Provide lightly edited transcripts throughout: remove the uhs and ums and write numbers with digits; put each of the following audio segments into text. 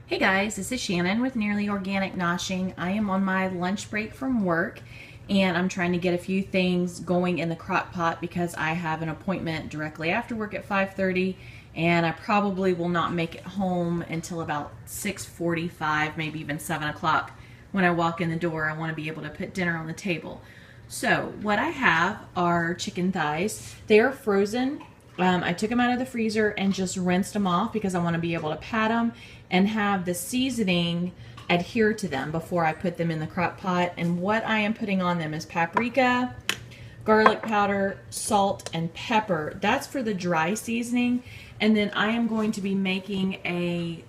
Hey guys, this is Shannon with Nearly Organic Noshing. I am on my lunch break from work and I'm trying to get a few things going in the crock pot because I have an appointment directly after work at 5:30 and I probably will not make it home until about 6:45, maybe even 7 o'clock. When I walk in the door, I want to be able to put dinner on the table. So what I have are chicken thighs. They are frozen. I took them out of the freezer and just rinsed them off because I want to be able to pat them and have the seasoning adhere to them before I put them in the crock pot. And what I am putting on them is paprika, garlic powder, salt, and pepper. That's for the dry seasoning. And then I am going to be making a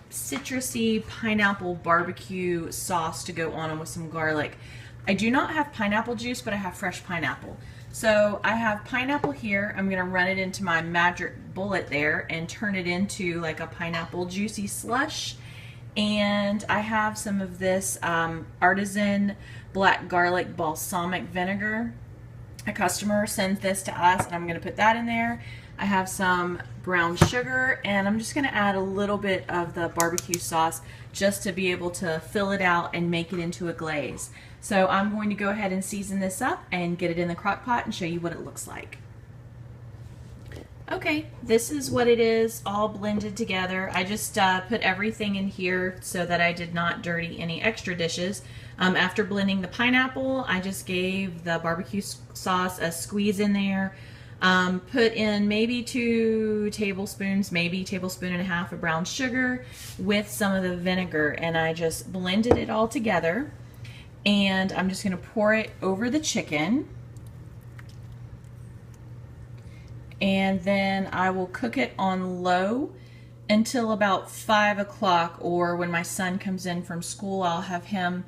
citrusy pineapple barbecue sauce to go on them with some garlic. I do not have pineapple juice, but I have fresh pineapple. So I have pineapple here. I'm gonna run it into my magic bullet there and turn it into like a pineapple juicy slush. And I have some of this artisan black garlic balsamic vinegar. A customer sends this to us and I'm gonna put that in there. I have some brown sugar and I'm just gonna add a little bit of the barbecue sauce just to be able to fill it out and make it into a glaze. So I'm going to go ahead and season this up and get it in the crock pot and show you what it looks like. Okay, this is what it is all blended together. I just put everything in here so that I did not dirty any extra dishes. After blending the pineapple, I just gave the barbecue sauce a squeeze in there. Put in maybe 2 tablespoons, maybe 1.5 tablespoons of brown sugar with some of the vinegar, and I just blended it all together. And I'm just going to pour it over the chicken. And then I will cook it on low until about 5 o'clock, or when my son comes in from school, I'll have him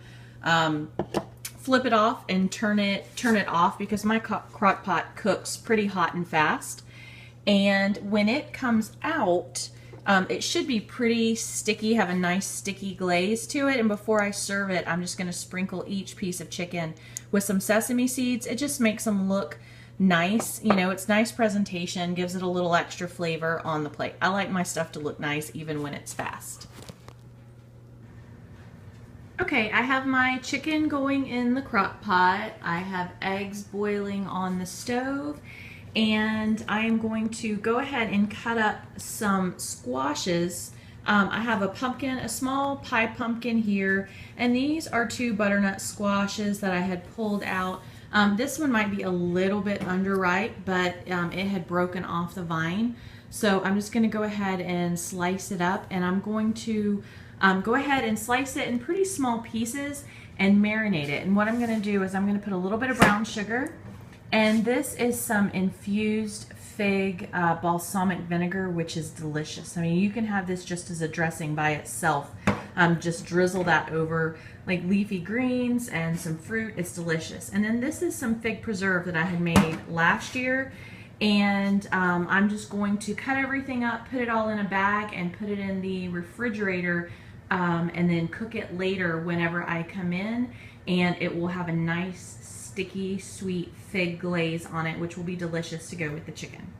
flip it off and turn it off because my crock pot cooks pretty hot and fast. And when it comes out, it should be pretty sticky, have a nice sticky glaze to it. And before I serve it, I'm just going to sprinkle each piece of chicken with some sesame seeds. It just makes them look nice. You know, it's nice presentation, gives it a little extra flavor on the plate. I like my stuff to look nice even when it's fast. Okay, I have my chicken going in the crock pot. I have eggs boiling on the stove. And I am going to go ahead and cut up some squashes. I have a pumpkin, a small pie pumpkin here, and these are 2 butternut squashes that I had pulled out. This one might be a little bit underripe, but it had broken off the vine. So I'm just going to go ahead and slice it up, and I'm going to go ahead and slice it in pretty small pieces and marinate it. And what I'm going to do is I'm going to put a little bit of brown sugar. And this is some infused fig balsamic vinegar, which is delicious. I mean, you can have this just as a dressing by itself. Just drizzle that over like leafy greens and some fruit. It's delicious. And then this is some fig preserve that I had made last year. And I'm just going to cut everything up, put it all in a bag, and put it in the refrigerator, and then cook it later whenever I come in. And it will have a nice sticky, sweet fig glaze on it, which will be delicious to go with the chicken.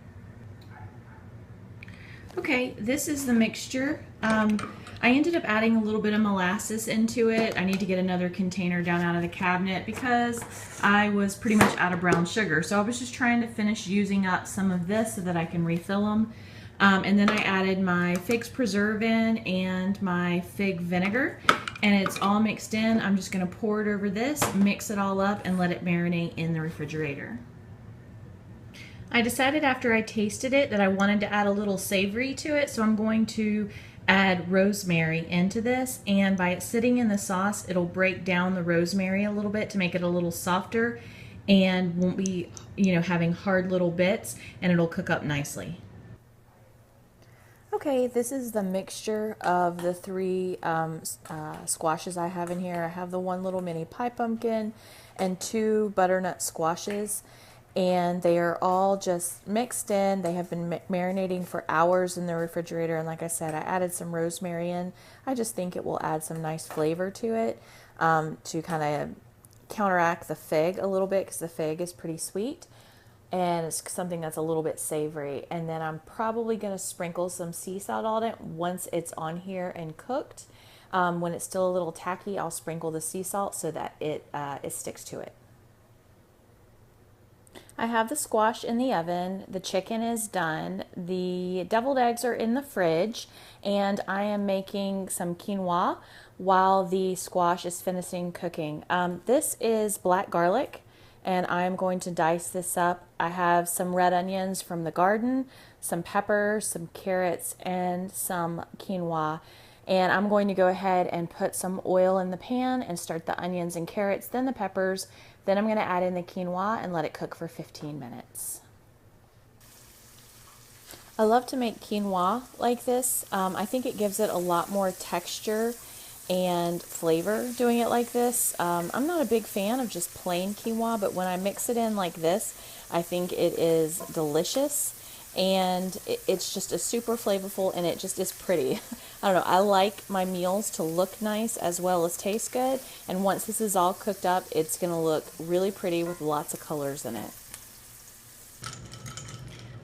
Okay, this is the mixture. I ended up adding a little bit of molasses into it. I need to get another container down out of the cabinet because I was pretty much out of brown sugar. So I was just trying to finish using up some of this so that I can refill them. And then I added my figs preserve in and my fig vinegar. And it's all mixed in. I'm just going to pour it over this, mix it all up, and let it marinate in the refrigerator. I decided after I tasted it that I wanted to add a little savory to it, so I'm going to add rosemary into this. And by it sitting in the sauce, it'll break down the rosemary a little bit to make it a little softer and won't be, you know, having hard little bits, and it'll cook up nicely. Okay, this is the mixture of the 3 squashes I have in here. I have the 1 little mini pie pumpkin and 2 butternut squashes, and they are all just mixed in. They have been marinating for hours in the refrigerator, and like I said, I added some rosemary in. I just think it will add some nice flavor to it to kind of counteract the fig a little bit because the fig is pretty sweet. and it's something that's a little bit savory. And then I'm probably going to sprinkle some sea salt on it once it's on here and cooked. When it's still a little tacky, I'll sprinkle the sea salt so that it sticks to it. I have the squash in the oven, the chicken is done, the deviled eggs are in the fridge, and I am making some quinoa while the squash is finishing cooking. This is black garlic, and I'm going to dice this up. I have some red onions from the garden, some peppers, some carrots, and some quinoa. And I'm going to go ahead and put some oil in the pan and start the onions and carrots, then the peppers. Then I'm going to add in the quinoa and let it cook for 15 minutes. I love to make quinoa like this. I think it gives it a lot more texture and flavor doing it like this. I'm not a big fan of just plain quinoa, but when I mix it in like this, I think it is delicious. And it's just a super flavorful, and it just is pretty. I don't know, I like my meals to look nice as well as taste good, and once this is all cooked up, it's gonna look really pretty with lots of colors in it.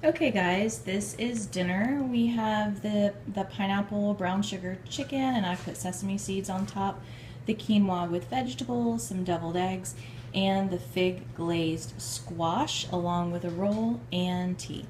Okay guys, this is dinner. We have the pineapple brown sugar chicken, and I put sesame seeds on top, the quinoa with vegetables, some deviled eggs, and the fig glazed squash along with a roll and tea.